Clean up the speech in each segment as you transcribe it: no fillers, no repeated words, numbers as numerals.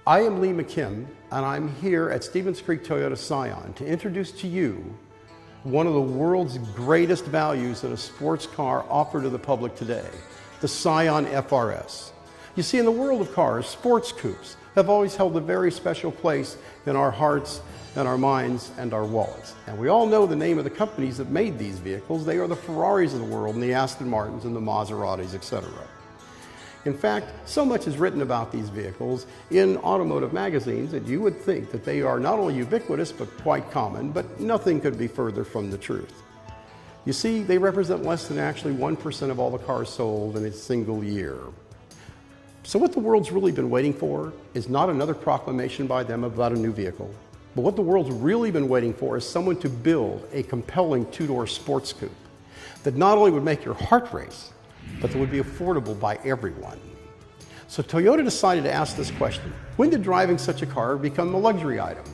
I am Lee Mckim, and I'm here at Stevens Creek Toyota Scion to introduce to you one of the world's greatest values that a sports car offered to the public today, the Scion FR-S. You see, in the world of cars, sports coupes have always held a very special place in our hearts and our minds and our wallets. And we all know the name of the companies that made these vehicles. They are the Ferraris of the world, and the Aston Martins and the Maseratis, etc. In fact, so much is written about these vehicles in automotive magazines that you would think that they are not only ubiquitous but quite common, but nothing could be further from the truth. You see, they represent less than actually 1% of all the cars sold in a single year. So what the world's really been waiting for is not another proclamation by them about a new vehicle, but what the world's really been waiting for is someone to build a compelling two-door sports coupe that not only would make your heart race, but that would be affordable by everyone. So Toyota decided to ask this question: when did driving such a car become a luxury item?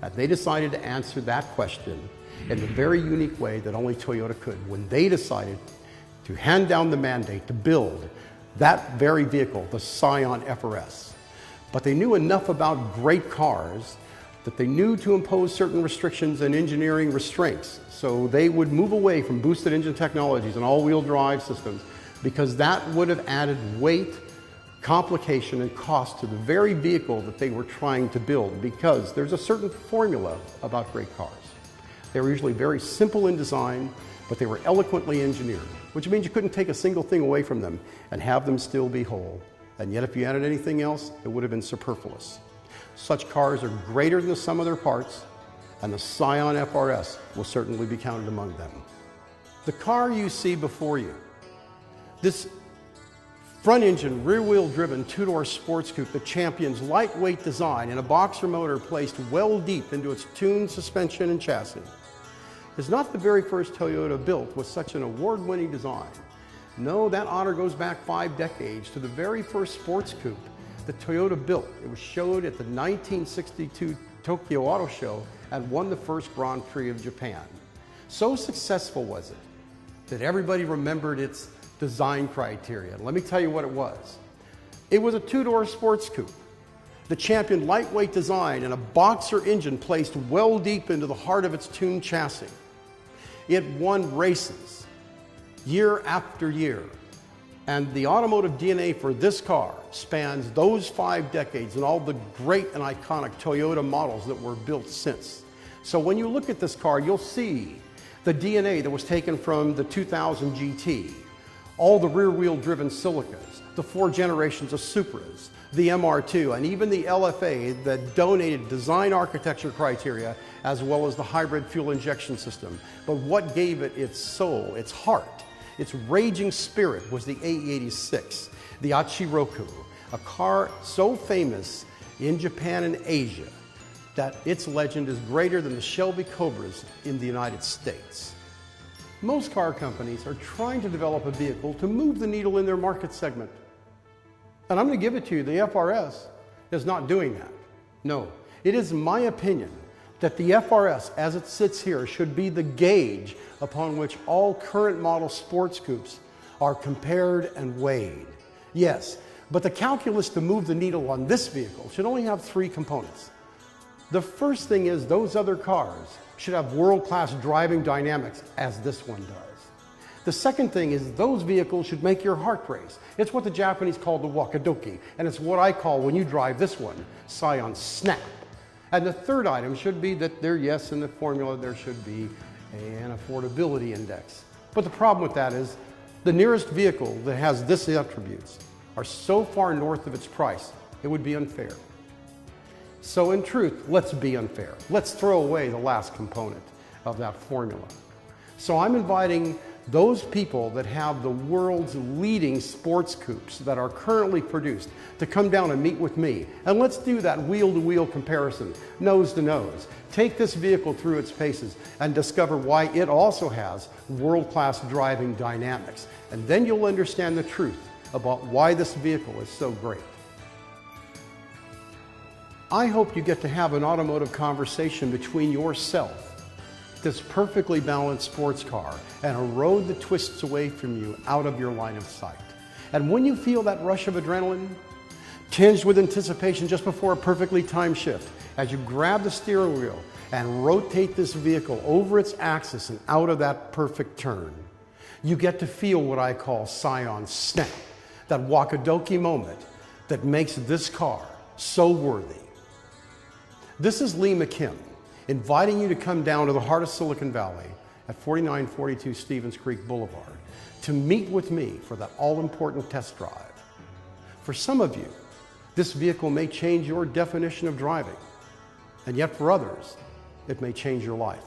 And they decided to answer that question in the very unique way that only Toyota could, when they decided to hand down the mandate to build that very vehicle, the Scion FR-S. But they knew enough about great cars that they knew to impose certain restrictions and engineering restraints. So they would move away from boosted engine technologies and all-wheel drive systems, because that would have added weight, complication, and cost to the very vehicle that they were trying to build, because there's a certain formula about great cars. They were usually very simple in design, but they were eloquently engineered, which means you couldn't take a single thing away from them and have them still be whole. And yet if you added anything else, it would have been superfluous. Such cars are greater than the sum of their parts, and the Scion FR-S will certainly be counted among them. The car you see before you, this front-engine, rear-wheel driven two-door sports coupe that champions lightweight design and a boxer motor placed well deep into its tuned suspension and chassis, is not the very first Toyota built with such an award-winning design. No, that honor goes back 5 decades to the very first sports coupe that Toyota built. It was showed at the 1962 Tokyo Auto Show and won the first Grand Prix of Japan. So successful was it that everybody remembered its design criteria. Let me tell you what it was. It was a two-door sports coupe that championed lightweight design and a boxer engine placed well deep into the heart of its tuned chassis. It won races year after year, and the automotive DNA for this car spans those 5 decades and all the great and iconic Toyota models that were built since. So when you look at this car, you'll see the DNA that was taken from the 2000 GT, all the rear-wheel driven Silicas, the 4 generations of Supras, the MR2, and even the LFA that donated design architecture criteria, as well as the hybrid fuel injection system. But what gave it its soul, its heart, its raging spirit was the AE86, the Achiroku, a car so famous in Japan and Asia that its legend is greater than the Shelby Cobras in the United States. Most car companies are trying to develop a vehicle to move the needle in their market segment. And I'm going to give it to you, the FR-S is not doing that. No, it is my opinion that the FR-S, as it sits here, should be the gauge upon which all current model sports coupes are compared and weighed. Yes, but the calculus to move the needle on this vehicle should only have 3 components. The first thing is those other cars should have world-class driving dynamics, as this one does. The second thing is those vehicles should make your heart race. It's what the Japanese call the wakadoki, and it's what I call, when you drive this one, Scion Snap. And the third item should be that there, yes, in the formula there should be an affordability index. But the problem with that is the nearest vehicle that has this attributes are so far north of its price, it would be unfair. So in truth, let's be unfair. Let's throw away the last component of that formula. So I'm inviting those people that have the world's leading sports coupes that are currently produced to come down and meet with me. And let's do that wheel-to-wheel comparison, nose to nose. Take this vehicle through its paces and discover why it also has world-class driving dynamics. And then you'll understand the truth about why this vehicle is so great. I hope you get to have an automotive conversation between yourself, this perfectly balanced sports car, and a road that twists away from you out of your line of sight. And when you feel that rush of adrenaline, tinged with anticipation just before a perfectly timed shift, as you grab the steering wheel and rotate this vehicle over its axis and out of that perfect turn, you get to feel what I call Scion snap, that wakadoki moment that makes this car so worthy. This is Lee Mckim, inviting you to come down to the heart of Silicon Valley at 4942 Stevens Creek Boulevard to meet with me for that all-important test drive. For some of you, this vehicle may change your definition of driving, and yet for others, it may change your life.